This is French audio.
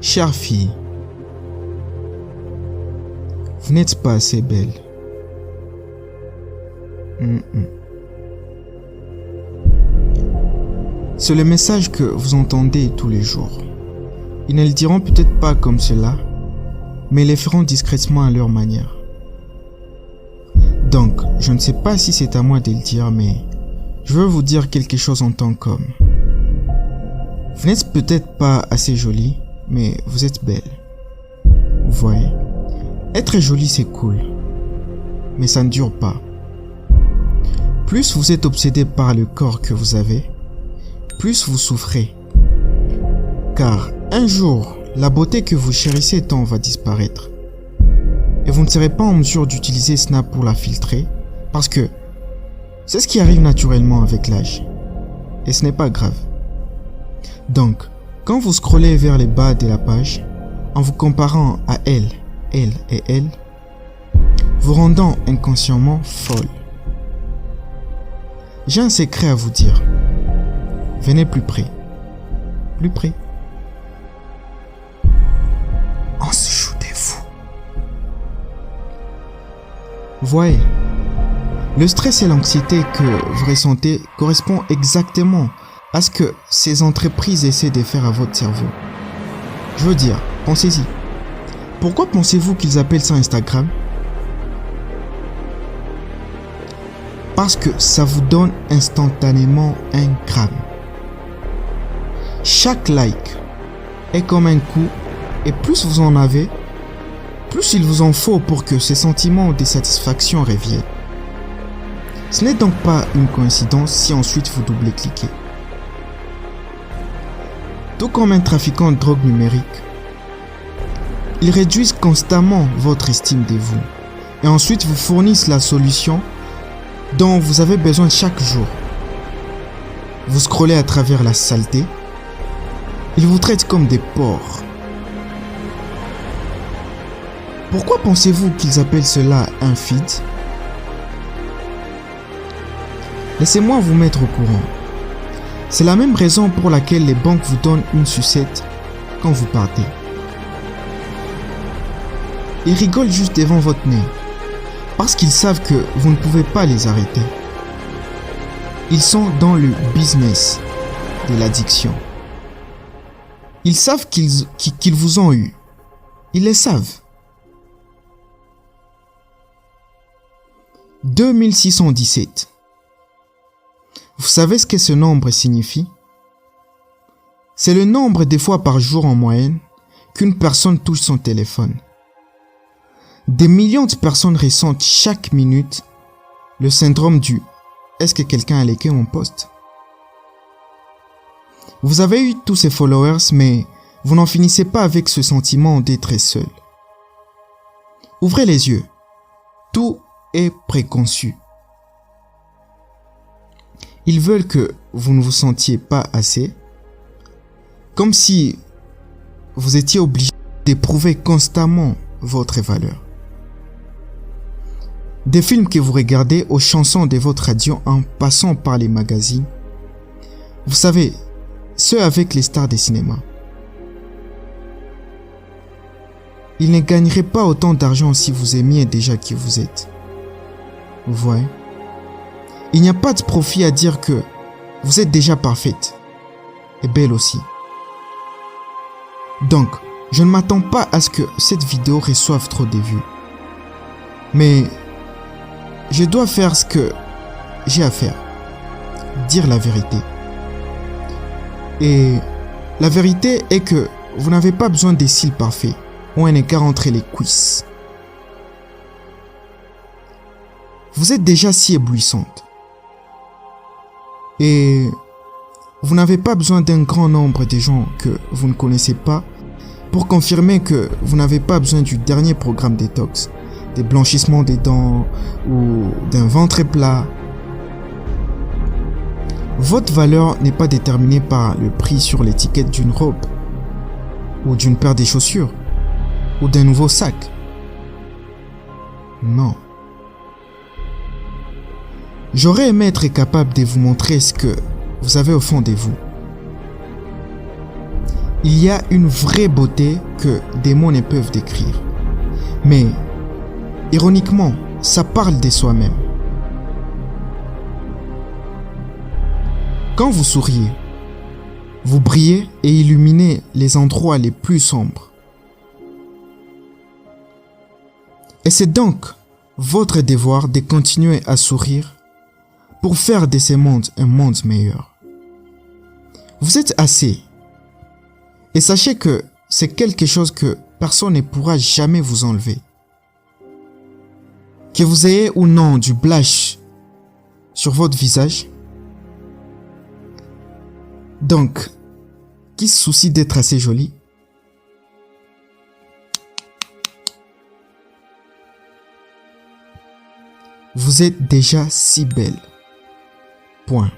Chère fille, vous n'êtes pas assez belle. C'est le message que vous entendez tous les jours. Ils ne le diront peut-être pas comme cela, mais ils le feront discrètement à leur manière. Donc, je ne sais pas si c'est à moi de le dire, mais je veux vous dire quelque chose en tant qu'homme. Vous n'êtes peut-être pas assez jolie, mais vous êtes belle. Vous voyez, être jolie c'est cool, mais ça ne dure pas. Plus vous êtes obsédé par le corps que vous avez, plus vous souffrez. Car un jour, la beauté que vous chérissez tant va disparaître. Et vous ne serez pas en mesure d'utiliser Snap pour la filtrer, parce que c'est ce qui arrive naturellement avec l'âge. Et ce n'est pas grave. Donc, quand vous scrollez vers les bas de la page, en vous comparant à elle, vous rendant inconsciemment folle. J'ai un secret à vous dire. Venez plus près. Plus près. On se joue des fous. Voyez, le stress et l'anxiété que vous ressentez correspondent exactement à ce que ces entreprises essaient de faire à votre cerveau. Je veux dire, pensez-y. Pourquoi pensez-vous qu'ils appellent ça Instagram ? Parce que ça vous donne instantanément un gramme. Chaque like est comme un coup, et plus vous en avez, plus il vous en faut pour que ces sentiments de satisfaction reviennent. Ce n'est donc pas une coïncidence si ensuite vous double-cliquez. Tout comme un trafiquant de drogue numérique, ils réduisent constamment votre estime de vous et ensuite vous fournissent la solution dont vous avez besoin chaque jour. Vous scrollez à travers la saleté, ils vous traitent comme des porcs. Pourquoi pensez-vous qu'ils appellent cela un feed ? Laissez-moi vous mettre au courant. C'est la même raison pour laquelle les banques vous donnent une sucette quand vous partez. Ils rigolent juste devant votre nez, parce qu'ils savent que vous ne pouvez pas les arrêter. Ils sont dans le business de l'addiction. Ils savent qu'ils vous ont eu. Ils le savent. 2617. Vous savez ce que ce nombre signifie ? C'est le nombre de fois par jour en moyenne qu'une personne touche son téléphone. Des millions de personnes ressentent chaque minute le syndrome du « Est-ce que quelqu'un a liké mon post ?» Vous avez eu tous ces followers, mais vous n'en finissez pas avec ce sentiment d'être seul. Ouvrez les yeux. Tout est préconçu. Ils veulent que vous ne vous sentiez pas assez, comme si vous étiez obligé d'éprouver constamment votre valeur. Des films que vous regardez aux chansons de votre radio en passant par les magazines. Vous savez, ceux avec les stars des cinémas. Ils ne gagneraient pas autant d'argent si vous aimiez déjà qui vous êtes. Vous voyez ? Il n'y a pas de profit à dire que vous êtes déjà parfaite et belle aussi. Donc, je ne m'attends pas à ce que cette vidéo reçoive trop de vues. Mais je dois faire ce que j'ai à faire. Dire la vérité. Et la vérité est que vous n'avez pas besoin des cils parfaits ou un écart entre les cuisses. Vous êtes déjà si éblouissante. Et vous n'avez pas besoin d'un grand nombre de gens que vous ne connaissez pas pour confirmer que vous n'avez pas besoin du dernier programme détox, des blanchissements des dents ou d'un ventre plat. Votre valeur n'est pas déterminée par le prix sur l'étiquette d'une robe ou d'une paire de chaussures ou d'un nouveau sac. Non. J'aurais aimé être capable de vous montrer ce que vous avez au fond de vous. il y a une vraie beauté que des mots ne peuvent décrire. Mais, ironiquement, ça parle de soi-même. Quand vous souriez, vous brillez et illuminez les endroits les plus sombres. Et c'est donc votre devoir de continuer à sourire pour faire de ce monde un monde meilleur. Vous êtes assez. Et sachez que c'est quelque chose que personne ne pourra jamais vous enlever. Que vous ayez ou non du blush sur votre visage. Donc, qui se soucie d'être assez joli? Vous êtes déjà si belle. Point.